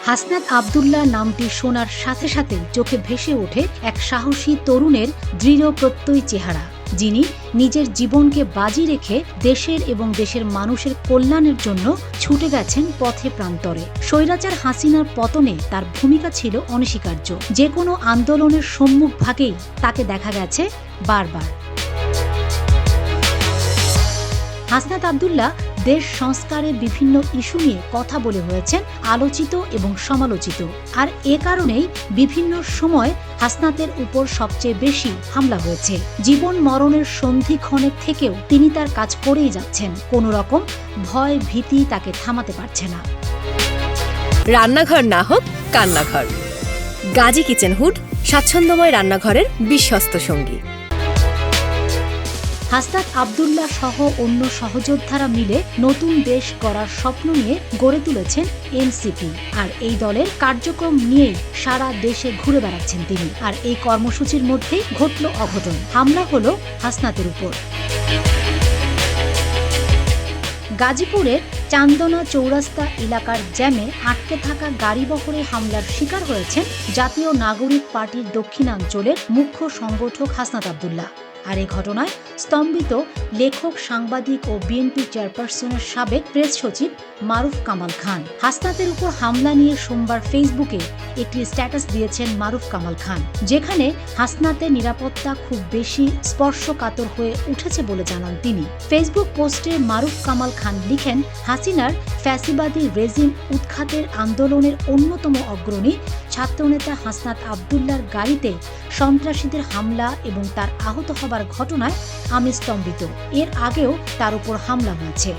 হাসনাত আব্দুল্লাহ নামটি শোনার সাথে সাথে চোখে ভেসে ওঠে এক সাহসী তরুণের দৃঢ় প্রত্যয়ী চেহারা, যিনি নিজের জীবনকে বাজি রেখে দেশের এবং দেশের মানুষের কল্যাণের জন্য ছুটে গেছেন পথে প্রান্তরে। স্বৈরাচার হাসিনার পতনে তার ভূমিকা ছিল অনস্বীকার্য। যে কোনো আন্দোলনের সম্মুখ ভাগেই তাকে দেখা গেছে বারবার। হাসনাত আব্দুল্লাহ দেশ সংস্কারের বিভিন্ন ইস্যু নিয়ে কথা বলে হয়েছেন আলোচিত এবং সমালোচিত। আর এ কারণেই বিভিন্ন সময় হাসনাতের উপর সবচেয়ে বেশি হামলা হয়েছে। জীবন মরণের সন্ধিক্ষণের থেকেও তিনি তার কাজ করেই যাচ্ছেন। কোনো রকম ভয় ভীতি তাকে থামাতে পারছে না। রান্নাঘর না হোক কান্নাঘর, গাজী কিচেন হুড স্বাচ্ছন্দ্যময় রান্নাঘরের বিশ্বস্ত সঙ্গী। হাসনাত আব্দুল্লাহ সহ অন্য সহযোদ্ধারা মিলে নতুন দেশ গড়ার স্বপ্ন নিয়ে গড়ে তুলেছেন এনসিপি। আর এই দলের কার্যক্রম নিয়েই সারা দেশে ঘুরে বেড়াচ্ছেন তিনি। আর এই কর্মসূচির মধ্যেই ঘটল অঘটন। হামলা হলো হাসনাতের উপর। গাজীপুরের চান্দনা চৌরাস্তা এলাকার জ্যামে আটকে থাকা গাড়িবহরে হামলার শিকার হয়েছেন জাতীয় নাগরিক পার্টির দক্ষিণাঞ্চলের মুখ্য সংগঠক হাসনাত আব্দুল্লাহ। আর এই ঘটনায় স্তম্ভিত লেখক, সাংবাদিক ও বিএনপি চেয়ারপারসনের সাবেক প্রেস সচিব মারুফ কামাল খান। হাসনাতের উপর হামলা নিয়ে সোমবার ফেসবুকে একটি স্ট্যাটাস দিয়েছেন মারুফ কামাল খান, যেখানে হাসনাতের নিরাপত্তা খুব বেশি স্পর্শকাতর হয়ে উঠেছে বলে জানান তিনি। ফেসবুক পোস্টে মারুফ কামাল খান লিখেন, হাসিনার ফ্যাসিবাদী রেজিম উৎখাতের আন্দোলনের অন্যতম অগ্রণী ছাত্রনেতা হাসনাত আব্দুল্লাহর গাড়িতে সন্ত্রাসীদের হামলা এবং তার আহত হবার ঘটনায় আমি স্তম্ভিত। এর আগেও তার উপর হামলা হয়েছে।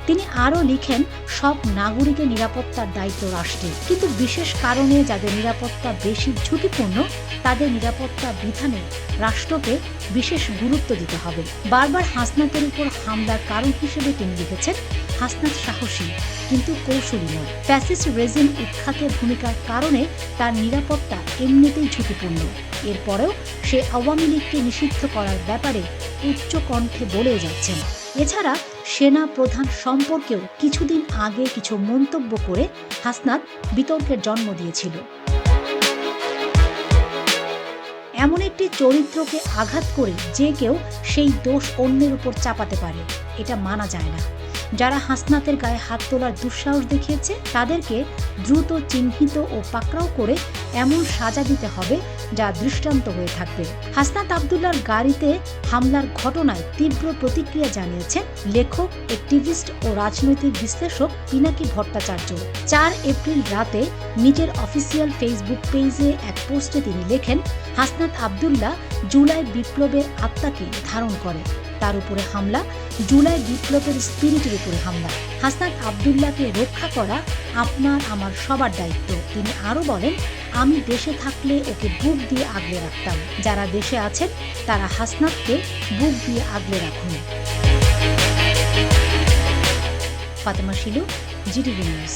তিনি আরও লিখেন, সব নাগরিকের নিরাপত্তার দায়িত্ব রাষ্ট্রের, কিন্তু বিশেষ কারণে যাদের নিরাপত্তা বেশি ঝুঁকিপূর্ণ তাদের নিরাপত্তা বিধানে রাষ্ট্রকে বিশেষ গুরুত্ব দিতে হবে। বারবার হাসনাতের উপর হামলার কারণ হিসেবে তিনি লিখেছেন, হাসনাত সাহসী কিন্তু কৌশলী নয়। ফ্যাসিস্ট রেজিম উৎখাতের ভূমিকার কারণে তার নিরাপত্তা এমনিতেই ঝুঁকিপূর্ণ। এরপরেও সে আওয়ামী লীগকে নিষিদ্ধ করার ব্যাপারে উচ্চ কণ্ঠে বলে যাচ্ছেন। এছাড়া সেনা প্রধান সম্পর্কেও কিছুদিন আগে কিছু মন্তব্য করে হাসনাত বিতর্কের জন্ম দিয়েছিল। এমন একটি চরিত্রকে আঘাত করে যে কেউ সেই দোষ অন্যের উপর চাপাতে পারে, এটা মানা যায় না। যারা হাসনাতের গায়ে হাত তোলার দুঃসাহস দেখিয়েছে তাদেরকে দ্রুত চিহ্নিত ও পাকড়াও করে এমন সাজা দিতে হবে যা দৃষ্টান্ত হয়ে থাকবে। হাসনাত আব্দুল্লাহর গাড়িতে হামলার ঘটনায় তীব্র প্রতিক্রিয়া জানিয়েছেন লেখক, অ্যাক্টিভিস্ট ও রাজনৈতিক বিশ্লেষক পিনাকি ভট্টাচার্য। 4 এপ্রিল রাতে নিজের অফিসিয়াল ফেসবুক পেজে এক পোস্টে তিনি লেখেন, হাসনাত আব্দুল্লাহ জুলাই বিপ্লবের আত্মাকে ধারণ করে। তার উপরে হামলা জুলাই বিপ্লবের স্পিরিটের উপরে হামলা। হাসনাত আব্দুল্লাহকে রক্ষা করা আপনার আমার সবার দায়িত্ব। তিনি আরও বলেন, আমি দেশে থাকলে ওকে বুক দিয়ে আগলে রাখতাম। যারা দেশে আছেন তারা হাসনাতকে বুক দিয়ে আগলে রাখুন। Fatema Shilu, GTV news.